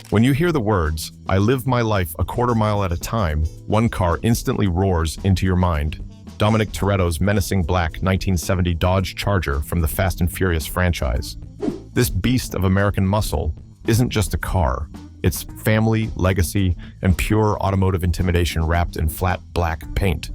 When you hear the words, "I live my life a quarter mile at a time," one car instantly roars into your mind. Dominic Toretto's menacing black 1970 Dodge Charger from the Fast and Furious franchise. This beast of American muscle isn't just a car. It's family, legacy, and pure automotive intimidation wrapped in flat black paint.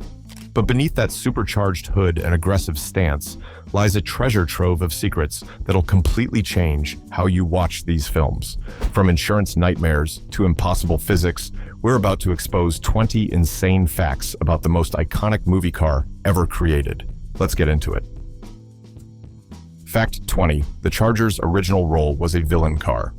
But beneath that supercharged hood and aggressive stance lies a treasure trove of secrets that'll completely change how you watch these films. From insurance nightmares to impossible physics, we're about to expose 20 insane facts about the most iconic movie car ever created. Let's get into it. Fact 20. The Charger's original role was a villain car.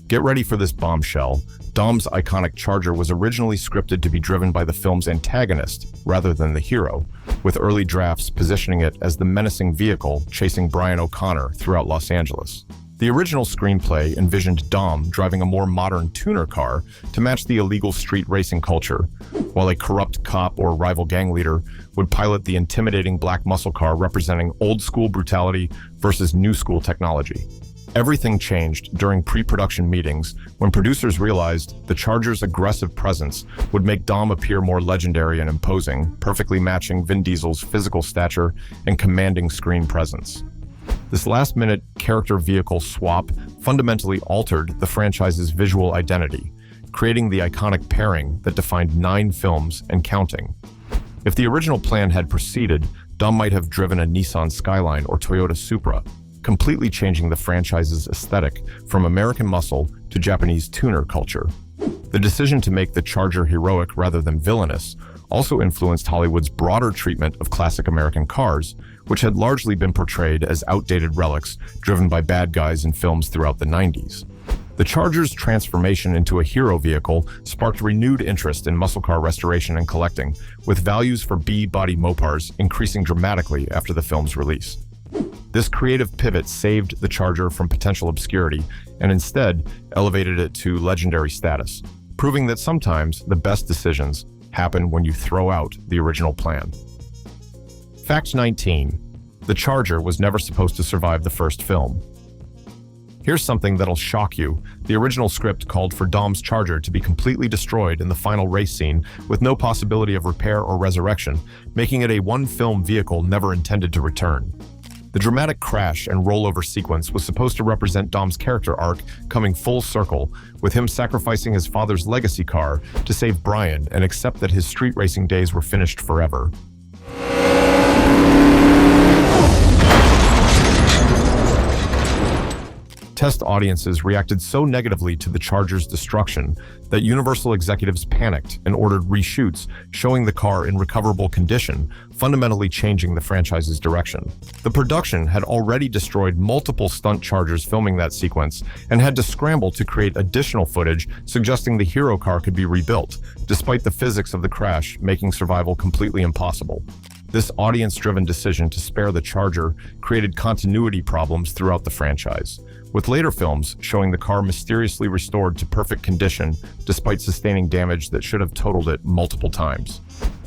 Get ready for this bombshell. Dom's iconic Charger was originally scripted to be driven by the film's antagonist rather than the hero, with early drafts positioning it as the menacing vehicle chasing Brian O'Connor throughout Los Angeles. The original screenplay envisioned Dom driving a more modern tuner car to match the illegal street racing culture, while a corrupt cop or rival gang leader would pilot the intimidating black muscle car representing old-school brutality versus new-school technology. Everything changed during pre-production meetings when producers realized the Charger's aggressive presence would make Dom appear more legendary and imposing, perfectly matching Vin Diesel's physical stature and commanding screen presence. This last-minute character vehicle swap fundamentally altered the franchise's visual identity, creating the iconic pairing that defined 9 films and counting. If the original plan had proceeded, Dom might have driven a Nissan Skyline or Toyota Supra, completely changing the franchise's aesthetic from American muscle to Japanese tuner culture. The decision to make the Charger heroic rather than villainous also influenced Hollywood's broader treatment of classic American cars, which had largely been portrayed as outdated relics driven by bad guys in films throughout the 90s. The Charger's transformation into a hero vehicle sparked renewed interest in muscle car restoration and collecting, with values for B-body Mopars increasing dramatically after the film's release. This creative pivot saved the Charger from potential obscurity and instead elevated it to legendary status, proving that sometimes the best decisions happen when you throw out the original plan. Fact 19. The Charger was never supposed to survive the first film. Here's something that'll shock you. The original script called for Dom's Charger to be completely destroyed in the final race scene with no possibility of repair or resurrection, making it a one-film vehicle never intended to return. The dramatic crash and rollover sequence was supposed to represent Dom's character arc coming full circle, with him sacrificing his father's legacy car to save Brian and accept that his street racing days were finished forever. Test audiences reacted so negatively to the Charger's destruction that Universal executives panicked and ordered reshoots showing the car in recoverable condition, fundamentally changing the franchise's direction. The production had already destroyed multiple stunt Chargers filming that sequence and had to scramble to create additional footage suggesting the hero car could be rebuilt, despite the physics of the crash making survival completely impossible. This audience-driven decision to spare the Charger created continuity problems throughout the franchise, with later films showing the car mysteriously restored to perfect condition despite sustaining damage that should have totaled it multiple times.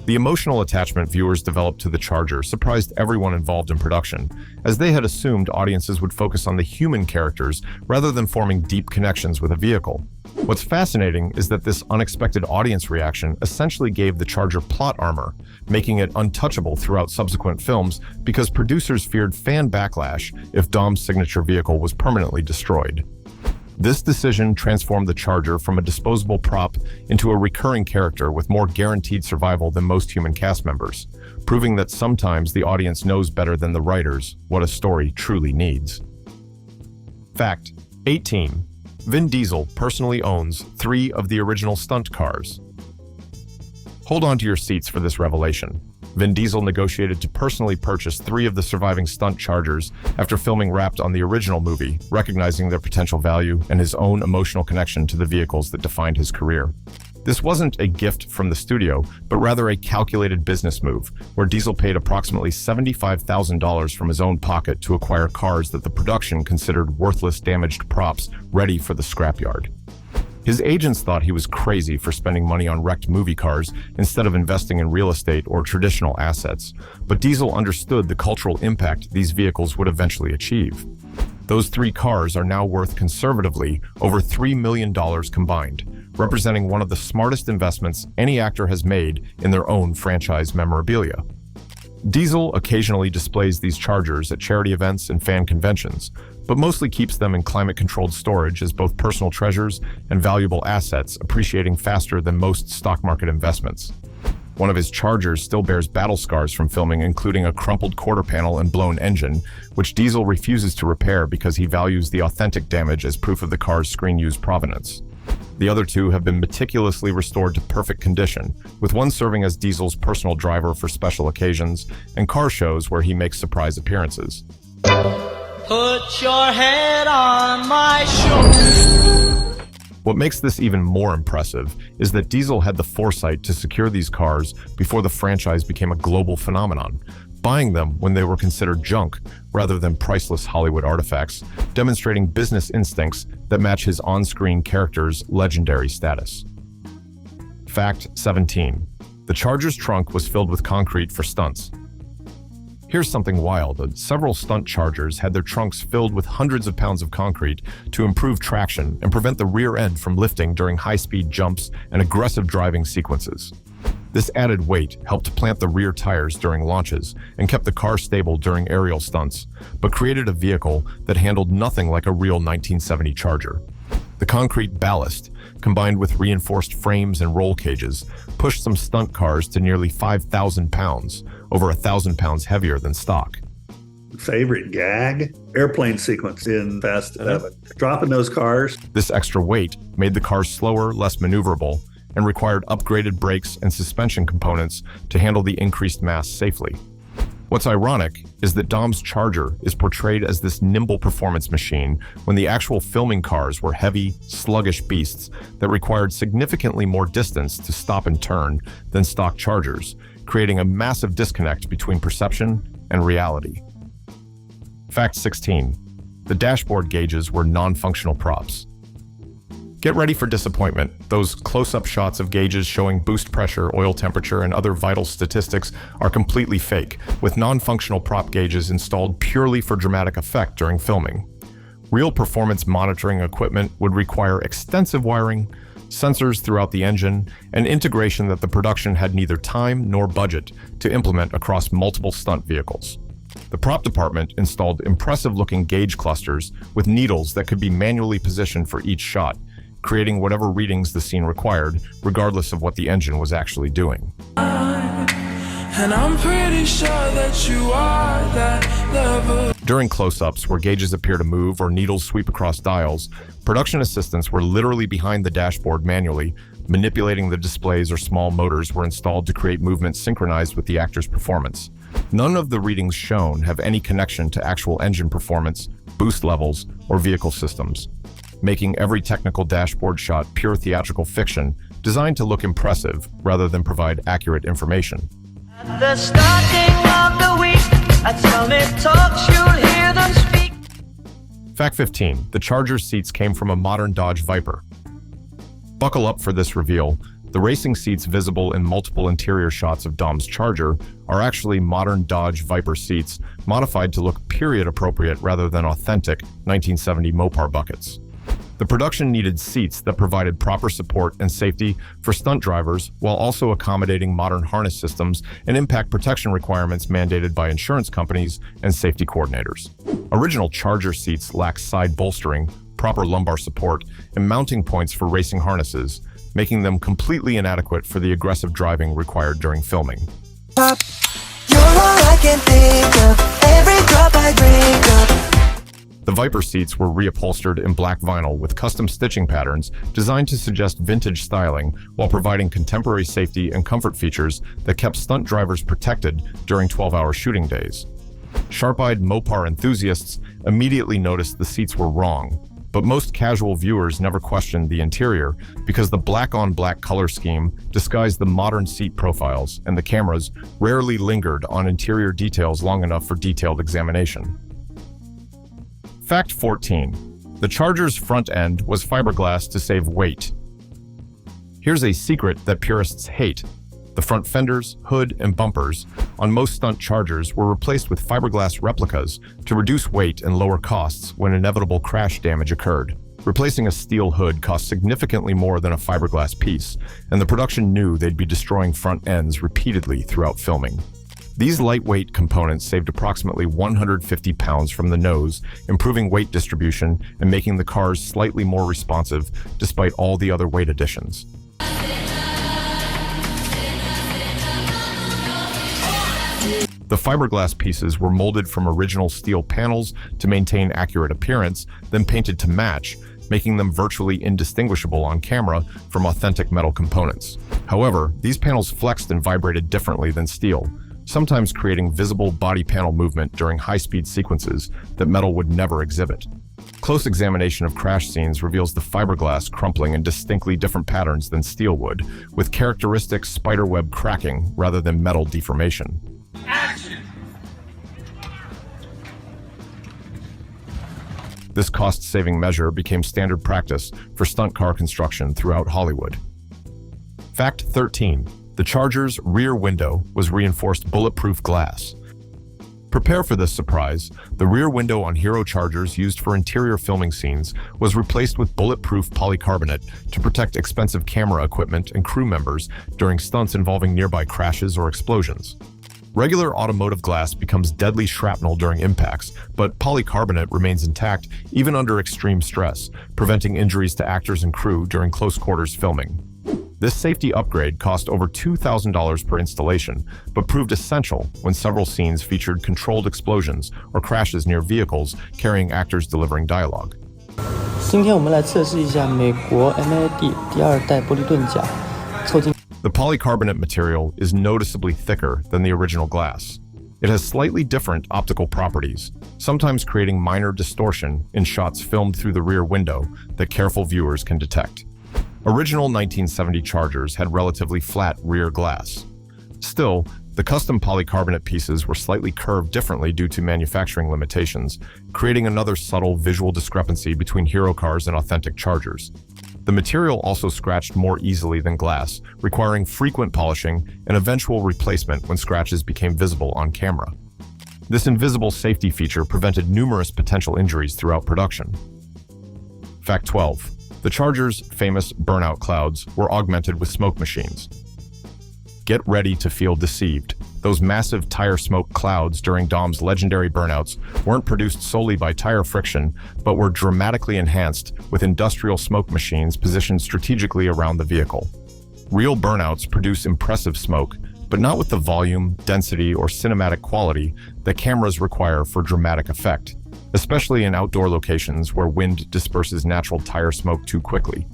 The emotional attachment viewers developed to the Charger surprised everyone involved in production, as they had assumed audiences would focus on the human characters rather than forming deep connections with a vehicle. What's fascinating is that this unexpected audience reaction essentially gave the Charger plot armor, making it untouchable throughout subsequent films because producers feared fan backlash if Dom's signature vehicle was permanently destroyed. This decision transformed the Charger from a disposable prop into a recurring character with more guaranteed survival than most human cast members, proving that sometimes the audience knows better than the writers what a story truly needs. Fact 18. Vin Diesel personally owns 3 of the original stunt cars. Hold on to your seats for this revelation. Vin Diesel negotiated to personally purchase 3 of the surviving stunt Chargers after filming Wrapped on the original movie, recognizing their potential value and his own emotional connection to the vehicles that defined his career. This wasn't a gift from the studio, but rather a calculated business move, where Diesel paid approximately $75,000 from his own pocket to acquire cars that the production considered worthless, damaged props ready for the scrapyard. His agents thought he was crazy for spending money on wrecked movie cars instead of investing in real estate or traditional assets, but Diesel understood the cultural impact these vehicles would eventually achieve. Those three cars are now worth conservatively over $3 million combined, representing one of the smartest investments any actor has made in their own franchise memorabilia. Diesel occasionally displays these Chargers at charity events and fan conventions, but mostly keeps them in climate-controlled storage as both personal treasures and valuable assets, appreciating faster than most stock market investments. One of his Chargers still bears battle scars from filming, including a crumpled quarter panel and blown engine, which Diesel refuses to repair because he values the authentic damage as proof of the car's screen-use provenance. The other two have been meticulously restored to perfect condition, with one serving as Diesel's personal driver for special occasions and car shows where he makes surprise appearances. Put your head on my shoulder. What makes this even more impressive is that Diesel had the foresight to secure these cars before the franchise became a global phenomenon, buying them when they were considered junk rather than priceless Hollywood artifacts, demonstrating business instincts that match his on-screen character's legendary status. Fact 17. The Charger's trunk was filled with concrete for stunts. Here's something wild. Several stunt Chargers had their trunks filled with hundreds of pounds of concrete to improve traction and prevent the rear end from lifting during high-speed jumps and aggressive driving sequences. This added weight helped plant the rear tires during launches and kept the car stable during aerial stunts, but created a vehicle that handled nothing like a real 1970 Charger. The concrete ballast, combined with reinforced frames and roll cages, pushed some stunt cars to nearly 5,000 pounds, over 1,000 pounds heavier than stock. Favorite gag? Airplane sequence in Fast 7. Dropping those cars. This extra weight made the cars slower, less maneuverable, and required upgraded brakes and suspension components to handle the increased mass safely. What's ironic is that Dom's Charger is portrayed as this nimble performance machine when the actual filming cars were heavy, sluggish beasts that required significantly more distance to stop and turn than stock Chargers, creating a massive disconnect between perception and reality. Fact 16. The dashboard gauges were non-functional props. Get ready for disappointment. Those close-up shots of gauges showing boost pressure, oil temperature, and other vital statistics are completely fake, with non-functional prop gauges installed purely for dramatic effect during filming. Real performance monitoring equipment would require extensive wiring, sensors throughout the engine, and integration that the production had neither time nor budget to implement across multiple stunt vehicles. The prop department installed impressive-looking gauge clusters with needles that could be manually positioned for each shot, creating whatever readings the scene required, regardless of what the engine was actually doing. And I'm pretty sure that you are that level. During close-ups where gauges appear to move or needles sweep across dials, production assistants were literally behind the dashboard manually, manipulating the displays, or small motors were installed to create movement synchronized with the actor's performance. None of the readings shown have any connection to actual engine performance, boost levels, or vehicle systems, making every technical dashboard shot pure theatrical fiction designed to look impressive rather than provide accurate information. At the starting of the week, at Summit Talks, you'll hear them speak. Fact 15. The Charger's seats came from a modern Dodge Viper. Buckle up for this reveal. The racing seats visible in multiple interior shots of Dom's Charger are actually modern Dodge Viper seats, modified to look period-appropriate rather than authentic 1970 Mopar buckets. The production needed seats that provided proper support and safety for stunt drivers while also accommodating modern harness systems and impact protection requirements mandated by insurance companies and safety coordinators. Original Charger seats lack side bolstering, proper lumbar support, and mounting points for racing harnesses, making them completely inadequate for the aggressive driving required during filming. Pop, you're all I can think of, every drop I drink of. The Viper seats were reupholstered in black vinyl with custom stitching patterns designed to suggest vintage styling while providing contemporary safety and comfort features that kept stunt drivers protected during 12-hour shooting days. Sharp-eyed Mopar enthusiasts immediately noticed the seats were wrong, but most casual viewers never questioned the interior because the black-on-black color scheme disguised the modern seat profiles, and the cameras rarely lingered on interior details long enough for detailed examination. Fact 14. The Charger's front end was fiberglass to save weight. Here's a secret that purists hate. The front fenders, hood, and bumpers on most stunt chargers were replaced with fiberglass replicas to reduce weight and lower costs when inevitable crash damage occurred. Replacing a steel hood cost significantly more than a fiberglass piece, and the production knew they'd be destroying front ends repeatedly throughout filming. These lightweight components saved approximately 150 pounds from the nose, improving weight distribution and making the cars slightly more responsive despite all the other weight additions. The fiberglass pieces were molded from original steel panels to maintain accurate appearance, then painted to match, making them virtually indistinguishable on camera from authentic metal components. However, these panels flexed and vibrated differently than steel, sometimes creating visible body panel movement during high-speed sequences that metal would never exhibit. Close examination of crash scenes reveals the fiberglass crumpling in distinctly different patterns than steel would, with characteristic spiderweb cracking rather than metal deformation. This cost-saving measure became standard practice for stunt car construction throughout Hollywood. Fact 13. The Charger's rear window was reinforced bulletproof glass. Prepare for this surprise. The rear window on Hero Chargers used for interior filming scenes was replaced with bulletproof polycarbonate to protect expensive camera equipment and crew members during stunts involving nearby crashes or explosions. Regular automotive glass becomes deadly shrapnel during impacts, but polycarbonate remains intact even under extreme stress, preventing injuries to actors and crew during close quarters filming. This safety upgrade cost over $2,000 per installation, but proved essential when several scenes featured controlled explosions or crashes near vehicles carrying actors delivering dialogue. 今天我们来测试一下美国 NAD 第二代玻璃盾甲，凑近。 The polycarbonate material is noticeably thicker than the original glass. It has slightly different optical properties, sometimes creating minor distortion in shots filmed through the rear window that careful viewers can detect. Original 1970 Chargers had relatively flat rear glass. Still, the custom polycarbonate pieces were slightly curved differently due to manufacturing limitations, creating another subtle visual discrepancy between Hero cars and authentic Chargers. The material also scratched more easily than glass, requiring frequent polishing and eventual replacement when scratches became visible on camera. This invisible safety feature prevented numerous potential injuries throughout production. Fact 12. The Charger's famous burnout clouds were augmented with smoke machines. Get ready to feel deceived. Those massive tire smoke clouds during Dom's legendary burnouts weren't produced solely by tire friction, but were dramatically enhanced with industrial smoke machines positioned strategically around the vehicle. Real burnouts produce impressive smoke, but not with the volume, density, or cinematic quality that cameras require for dramatic effect, especially in outdoor locations where wind disperses natural tire smoke too quickly.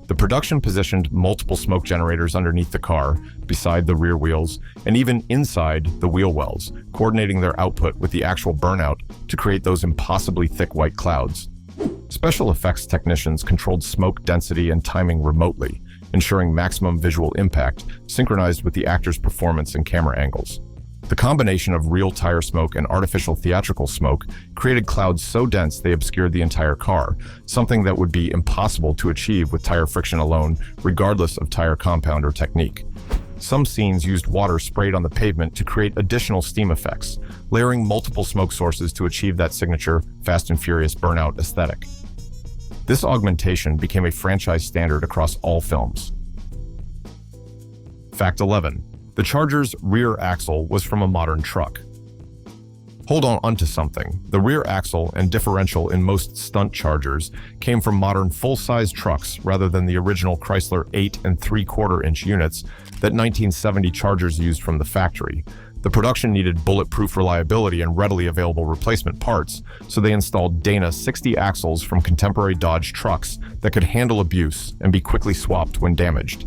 The production positioned multiple smoke generators underneath the car, beside the rear wheels, and even inside the wheel wells, coordinating their output with the actual burnout to create those impossibly thick white clouds. Special effects technicians controlled smoke density and timing remotely, ensuring maximum visual impact synchronized with the actor's performance and camera angles. The combination of real tire smoke and artificial theatrical smoke created clouds so dense they obscured the entire car, something that would be impossible to achieve with tire friction alone, regardless of tire compound or technique. Some scenes used water sprayed on the pavement to create additional steam effects, layering multiple smoke sources to achieve that signature Fast and Furious burnout aesthetic. This augmentation became a franchise standard across all films. Fact 11. The Charger's rear axle was from a modern truck. Hold on onto something. The rear axle and differential in most stunt Chargers came from modern full-size trucks rather than the original Chrysler 8 3/4-inch units that 1970 Chargers used from the factory. The production needed bulletproof reliability and readily available replacement parts, so they installed Dana 60 axles from contemporary Dodge trucks that could handle abuse and be quickly swapped when damaged.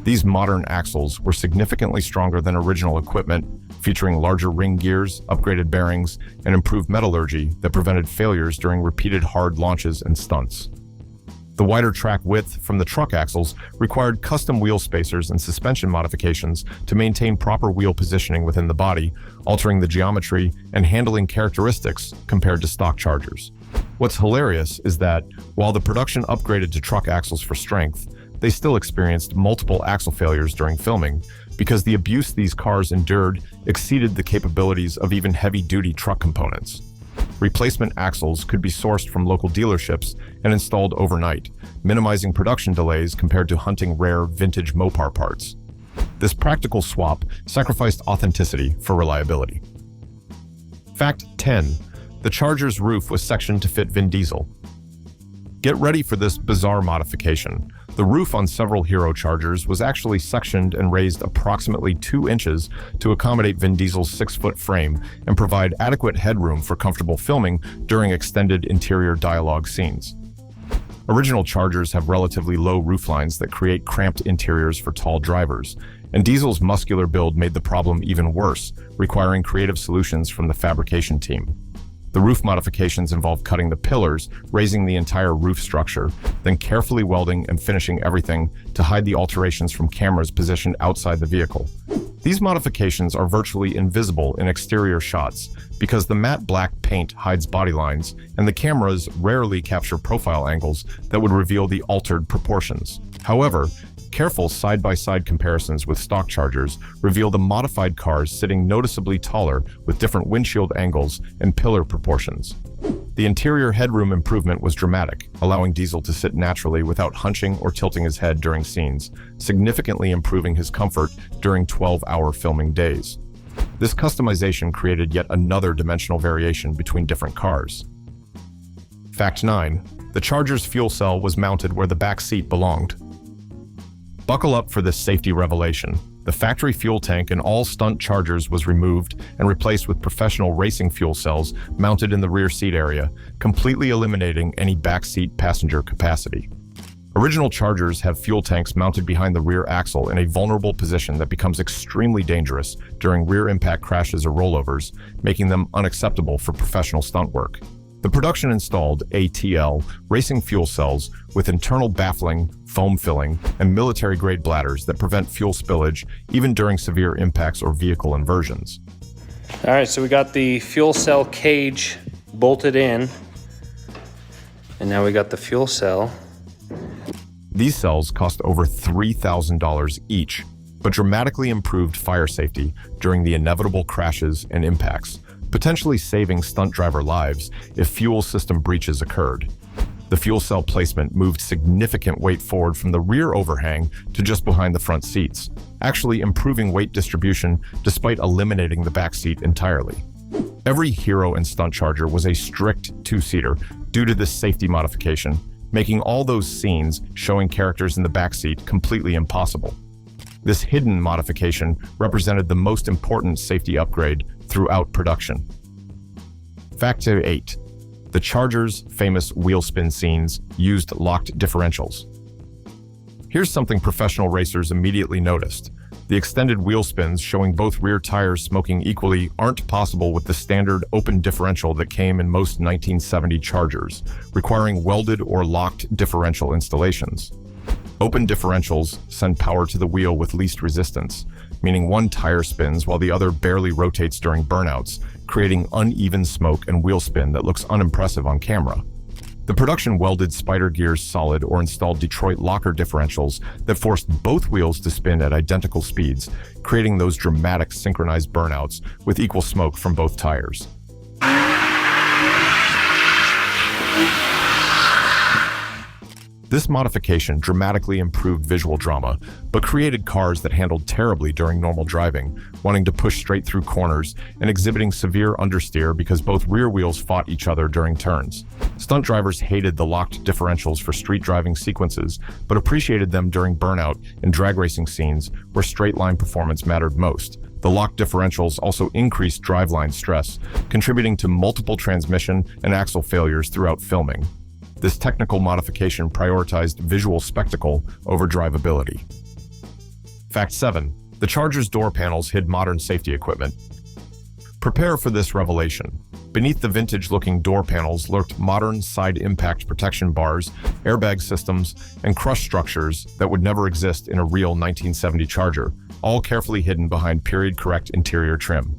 These modern axles were significantly stronger than original equipment, featuring larger ring gears, upgraded bearings, and improved metallurgy that prevented failures during repeated hard launches and stunts. The wider track width from the truck axles required custom wheel spacers and suspension modifications to maintain proper wheel positioning within the body, altering the geometry and handling characteristics compared to stock Chargers. What's hilarious is that, while the production upgraded to truck axles for strength, they still experienced multiple axle failures during filming because the abuse these cars endured exceeded the capabilities of even heavy-duty truck components. Replacement axles could be sourced from local dealerships and installed overnight, minimizing production delays compared to hunting rare vintage Mopar parts. This practical swap sacrificed authenticity for reliability. Fact 10. The Charger's roof was sectioned to fit Vin Diesel. Get ready for this bizarre modification. The roof on several Hero Chargers was actually sectioned and raised approximately 2 inches to accommodate Vin Diesel's 6-foot frame and provide adequate headroom for comfortable filming during extended interior dialogue scenes. Original Chargers have relatively low rooflines that create cramped interiors for tall drivers, and Diesel's muscular build made the problem even worse, requiring creative solutions from the fabrication team. The roof modifications involve cutting the pillars, raising the entire roof structure, then carefully welding and finishing everything to hide the alterations from cameras positioned outside the vehicle. These modifications are virtually invisible in exterior shots because the matte black paint hides body lines and the cameras rarely capture profile angles that would reveal the altered proportions. However, careful side-by-side comparisons with stock Chargers reveal the modified cars sitting noticeably taller with different windshield angles and pillar proportions. The interior headroom improvement was dramatic, allowing Diesel to sit naturally without hunching or tilting his head during scenes, significantly improving his comfort during 12-hour filming days. This customization created yet another dimensional variation between different cars. Fact 9. The Charger's fuel cell was mounted where the back seat belonged. Buckle up for this safety revelation. The factory fuel tank in all Stunt Chargers was removed and replaced with professional racing fuel cells mounted in the rear seat area, completely eliminating any backseat passenger capacity. Original Chargers have fuel tanks mounted behind the rear axle in a vulnerable position that becomes extremely dangerous during rear impact crashes or rollovers, making them unacceptable for professional stunt work. The production installed ATL racing fuel cells with internal baffling, foam filling, and military-grade bladders that prevent fuel spillage even during severe impacts or vehicle inversions. All right, so we got the fuel cell cage bolted in, and now we got the fuel cell. These cells cost over $3,000 each, but dramatically improved fire safety during the inevitable crashes and impacts, potentially saving stunt driver lives if fuel system breaches occurred. The fuel cell placement moved significant weight forward from the rear overhang to just behind the front seats, actually improving weight distribution despite eliminating the back seat entirely. Every Hero and Stunt Charger was a strict 2-seater due to this safety modification, making all those scenes showing characters in the back seat completely impossible. This hidden modification represented the most important safety upgrade throughout production. Fact 8. The Charger's famous wheel spin scenes used locked differentials. Here's something professional racers immediately noticed. The extended wheel spins showing both rear tires smoking equally aren't possible with the standard open differential that came in most 1970 Chargers, requiring welded or locked differential installations. Open differentials send power to the wheel with least resistance, meaning one tire spins while the other barely rotates during burnouts, creating uneven smoke and wheel spin that looks unimpressive on camera. The production welded Spider gears solid or installed Detroit locker differentials that forced both wheels to spin at identical speeds, creating those dramatic synchronized burnouts with equal smoke from both tires. This modification dramatically improved visual drama, but created cars that handled terribly during normal driving, wanting to push straight through corners and exhibiting severe understeer because both rear wheels fought each other during turns. Stunt drivers hated the locked differentials for street driving sequences, but appreciated them during burnout and drag racing scenes where straight-line performance mattered most. The locked differentials also increased driveline stress, contributing to multiple transmission and axle failures throughout filming. This technical modification prioritized visual spectacle over drivability. Fact 7. The Charger's door panels hid modern safety equipment. Prepare for this revelation. Beneath the vintage-looking door panels lurked modern side impact protection bars, airbag systems, and crush structures that would never exist in a real 1970 Charger, all carefully hidden behind period-correct interior trim.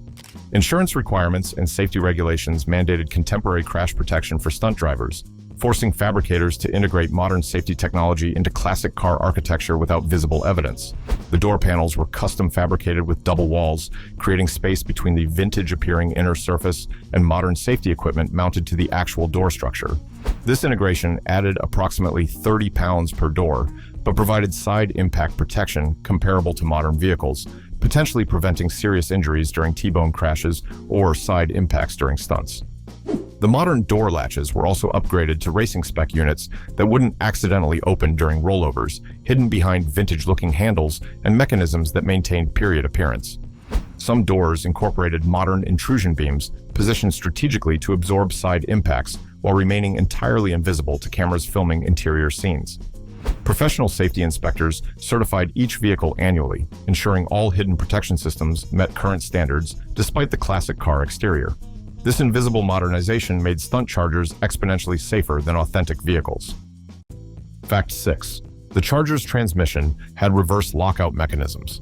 Insurance requirements and safety regulations mandated contemporary crash protection for stunt drivers. forcing fabricators to integrate modern safety technology into classic car architecture without visible evidence. The door panels were custom fabricated with double walls, creating space between the vintage-appearing inner surface and modern safety equipment mounted to the actual door structure. This integration added approximately 30 pounds per door, but provided side impact protection comparable to modern vehicles, potentially preventing serious injuries during T-bone crashes or side impacts during stunts. The modern door latches were also upgraded to racing spec units that wouldn't accidentally open during rollovers, hidden behind vintage-looking handles and mechanisms that maintained period appearance. Some doors incorporated modern intrusion beams positioned strategically to absorb side impacts while remaining entirely invisible to cameras filming interior scenes. Professional safety inspectors certified each vehicle annually, ensuring all hidden protection systems met current standards despite the classic car exterior. This invisible modernization made stunt chargers exponentially safer than authentic vehicles. Fact 6. The Charger's transmission had reverse lockout mechanisms.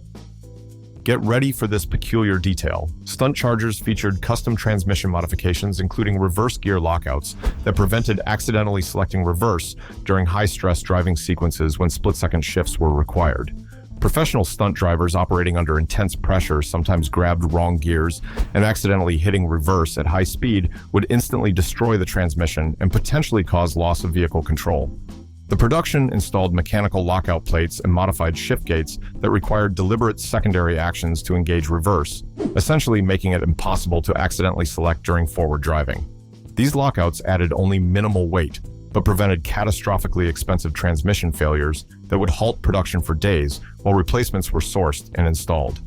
Get ready for this peculiar detail. Stunt Chargers featured custom transmission modifications including reverse gear lockouts that prevented accidentally selecting reverse during high-stress driving sequences when split-second shifts were required. Professional stunt drivers operating under intense pressure sometimes grabbed wrong gears, and accidentally hitting reverse at high speed would instantly destroy the transmission and potentially cause loss of vehicle control. The production installed mechanical lockout plates and modified shift gates that required deliberate secondary actions to engage reverse, essentially making it impossible to accidentally select during forward driving. These lockouts added only minimal weight, but prevented catastrophically expensive transmission failures that would halt production for days while replacements were sourced and installed.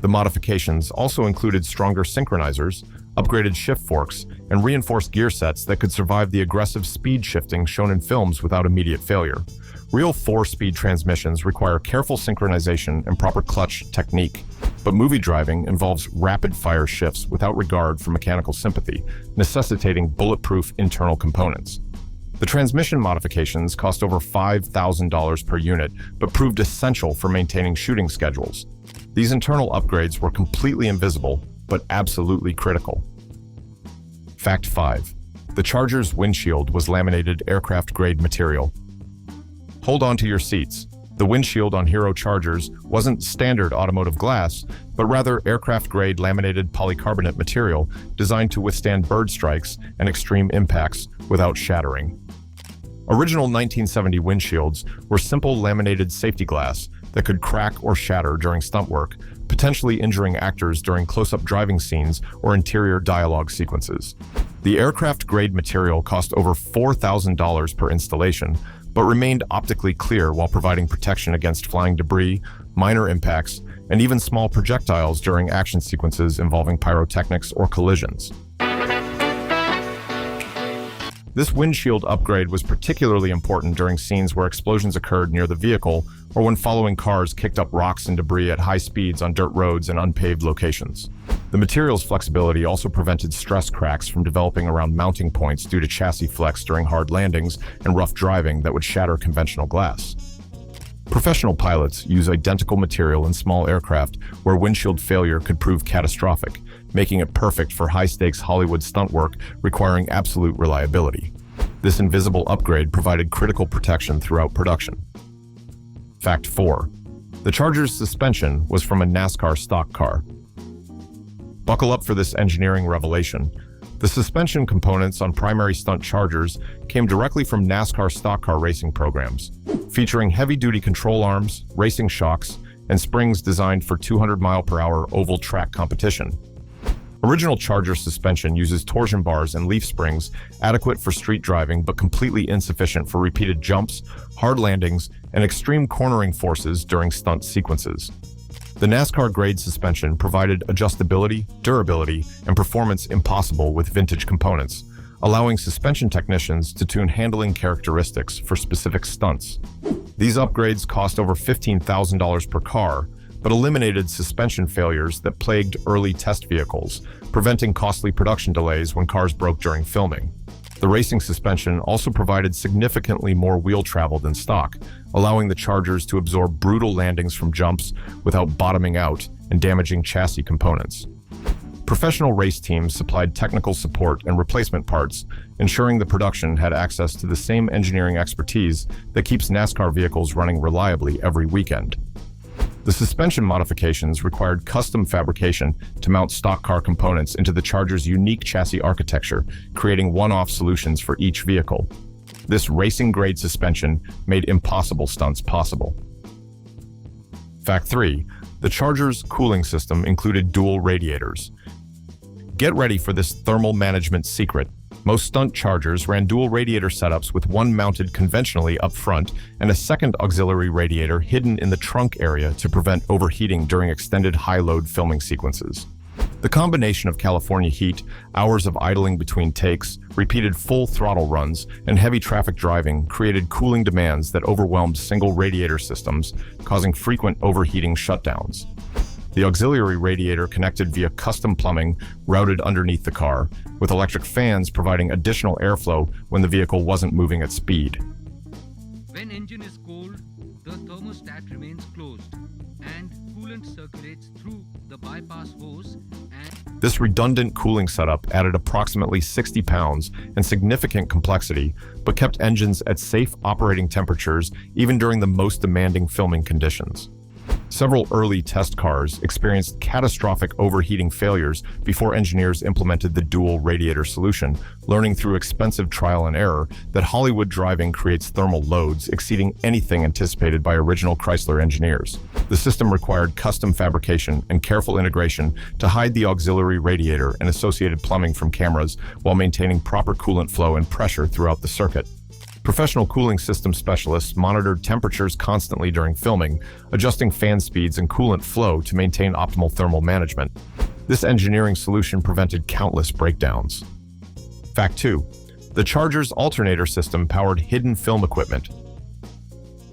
The modifications also included stronger synchronizers, upgraded shift forks, and reinforced gear sets that could survive the aggressive speed shifting shown in films without immediate failure. Real 4-speed transmissions require careful synchronization and proper clutch technique, but movie driving involves rapid-fire shifts without regard for mechanical sympathy, necessitating bulletproof internal components. The transmission modifications cost over $5,000 per unit, but proved essential for maintaining shooting schedules. These internal upgrades were completely invisible, but absolutely critical. Fact 5. The Charger's windshield was laminated aircraft-grade material. Hold on to your seats. The windshield on Hero Chargers wasn't standard automotive glass, but rather aircraft-grade laminated polycarbonate material designed to withstand bird strikes and extreme impacts without shattering. Original 1970 windshields were simple laminated safety glass that could crack or shatter during stunt work, potentially injuring actors during close-up driving scenes or interior dialogue sequences. The aircraft-grade material cost over $4,000 per installation, but remained optically clear while providing protection against flying debris, minor impacts, and even small projectiles during action sequences involving pyrotechnics or collisions. This windshield upgrade was particularly important during scenes where explosions occurred near the vehicle or when following cars kicked up rocks and debris at high speeds on dirt roads and unpaved locations. The material's flexibility also prevented stress cracks from developing around mounting points due to chassis flex during hard landings and rough driving that would shatter conventional glass. Professional pilots use identical material in small aircraft where windshield failure could prove catastrophic, making it perfect for high-stakes Hollywood stunt work requiring absolute reliability. This invisible upgrade provided critical protection throughout production. Fact 4. The Charger's suspension was from a NASCAR stock car. Buckle up for this engineering revelation. The suspension components on primary stunt Chargers came directly from NASCAR stock car racing programs, featuring heavy-duty control arms, racing shocks, and springs designed for 200-mile-per-hour oval track competition. Original Charger suspension uses torsion bars and leaf springs adequate for street driving but completely insufficient for repeated jumps, hard landings, and extreme cornering forces during stunt sequences. The NASCAR-grade suspension provided adjustability, durability, and performance impossible with vintage components, allowing suspension technicians to tune handling characteristics for specific stunts. These upgrades cost over $15,000 per car, but eliminated suspension failures that plagued early test vehicles, preventing costly production delays when cars broke during filming. The racing suspension also provided significantly more wheel travel than stock, allowing the Chargers to absorb brutal landings from jumps without bottoming out and damaging chassis components. Professional race teams supplied technical support and replacement parts, ensuring the production had access to the same engineering expertise that keeps NASCAR vehicles running reliably every weekend. The suspension modifications required custom fabrication to mount stock car components into the Charger's unique chassis architecture, creating one-off solutions for each vehicle. This racing-grade suspension made impossible stunts possible. Fact 3. The Charger's cooling system included dual radiators. Get ready for this thermal management secret. Most stunt Chargers ran dual radiator setups with one mounted conventionally up front and a second auxiliary radiator hidden in the trunk area to prevent overheating during extended high-load filming sequences. The combination of California heat, hours of idling between takes, repeated full throttle runs, and heavy traffic driving created cooling demands that overwhelmed single radiator systems, causing frequent overheating shutdowns. The auxiliary radiator connected via custom plumbing routed underneath the car, with electric fans providing additional airflow when the vehicle wasn't moving at speed. When engine is cold, the thermostat remains closed and coolant circulates through the bypass hose and... This redundant cooling setup added approximately 60 pounds and significant complexity, but kept engines at safe operating temperatures even during the most demanding filming conditions. Several early test cars experienced catastrophic overheating failures before engineers implemented the dual radiator solution, learning through expensive trial and error that Hollywood driving creates thermal loads exceeding anything anticipated by original Chrysler engineers. The system required custom fabrication and careful integration to hide the auxiliary radiator and associated plumbing from cameras while maintaining proper coolant flow and pressure throughout the circuit. Professional cooling system specialists monitored temperatures constantly during filming, adjusting fan speeds and coolant flow to maintain optimal thermal management. This engineering solution prevented countless breakdowns. Fact 2. The Charger's alternator system powered hidden film equipment.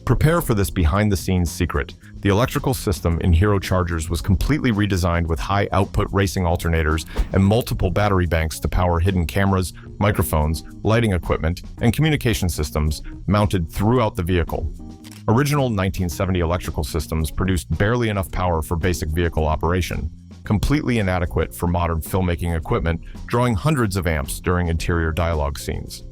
Prepare for this behind-the-scenes secret. The electrical system in Hero Chargers was completely redesigned with high-output racing alternators and multiple battery banks to power hidden cameras, microphones, lighting equipment, and communication systems mounted throughout the vehicle. Original 1970 electrical systems produced barely enough power for basic vehicle operation, completely inadequate for modern filmmaking equipment, drawing hundreds of amps during interior dialogue scenes.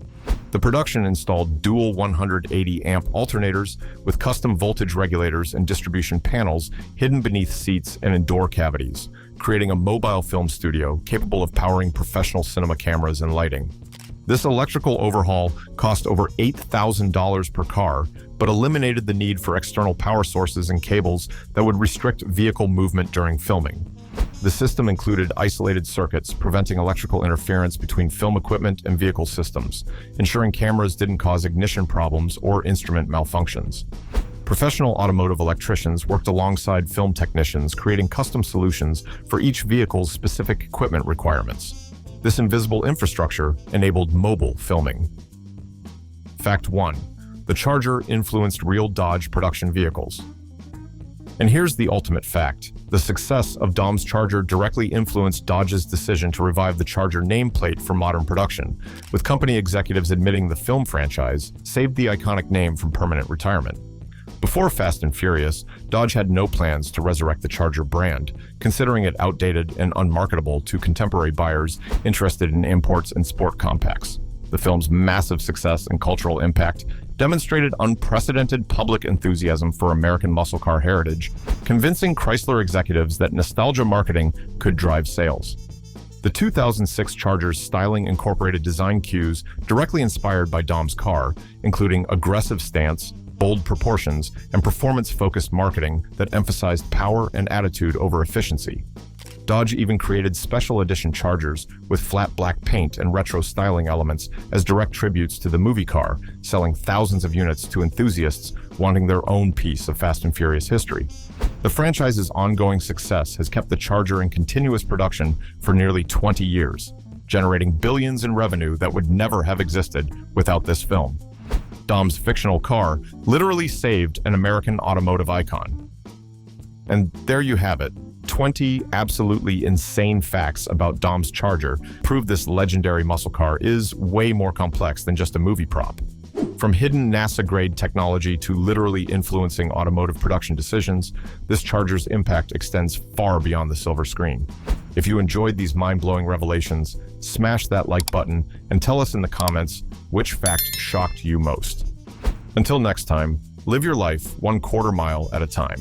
The production installed dual 180-amp alternators with custom voltage regulators and distribution panels hidden beneath seats and in door cavities, creating a mobile film studio capable of powering professional cinema cameras and lighting. This electrical overhaul cost over $8,000 per car, but eliminated the need for external power sources and cables that would restrict vehicle movement during filming. The system included isolated circuits, preventing electrical interference between film equipment and vehicle systems, ensuring cameras didn't cause ignition problems or instrument malfunctions. Professional automotive electricians worked alongside film technicians, creating custom solutions for each vehicle's specific equipment requirements. This invisible infrastructure enabled mobile filming. Fact 1. The Charger influenced real Dodge production vehicles. And here's the ultimate fact. The success of Dom's Charger directly influenced Dodge's decision to revive the Charger nameplate for modern production, with company executives admitting the film franchise saved the iconic name from permanent retirement. Before Fast and Furious, Dodge had no plans to resurrect the Charger brand, considering it outdated and unmarketable to contemporary buyers interested in imports and sport compacts. The film's massive success and cultural impact demonstrated unprecedented public enthusiasm for American muscle car heritage, convincing Chrysler executives that nostalgia marketing could drive sales. The 2006 Charger's styling incorporated design cues directly inspired by Dom's car, including aggressive stance, bold proportions, and performance-focused marketing that emphasized power and attitude over efficiency. Dodge even created special edition Chargers with flat black paint and retro styling elements as direct tributes to the movie car, selling thousands of units to enthusiasts wanting their own piece of Fast and Furious history. The franchise's ongoing success has kept the Charger in continuous production for nearly 20 years, generating billions in revenue that would never have existed without this film. Dom's fictional car literally saved an American automotive icon. And there you have it. 20 absolutely insane facts about Dom's Charger prove this legendary muscle car is way more complex than just a movie prop. From hidden NASA-grade technology to literally influencing automotive production decisions, this Charger's impact extends far beyond the silver screen. If you enjoyed these mind-blowing revelations, smash that like button and tell us in the comments which fact shocked you most. Until next time, live your life 1/4 mile at a time.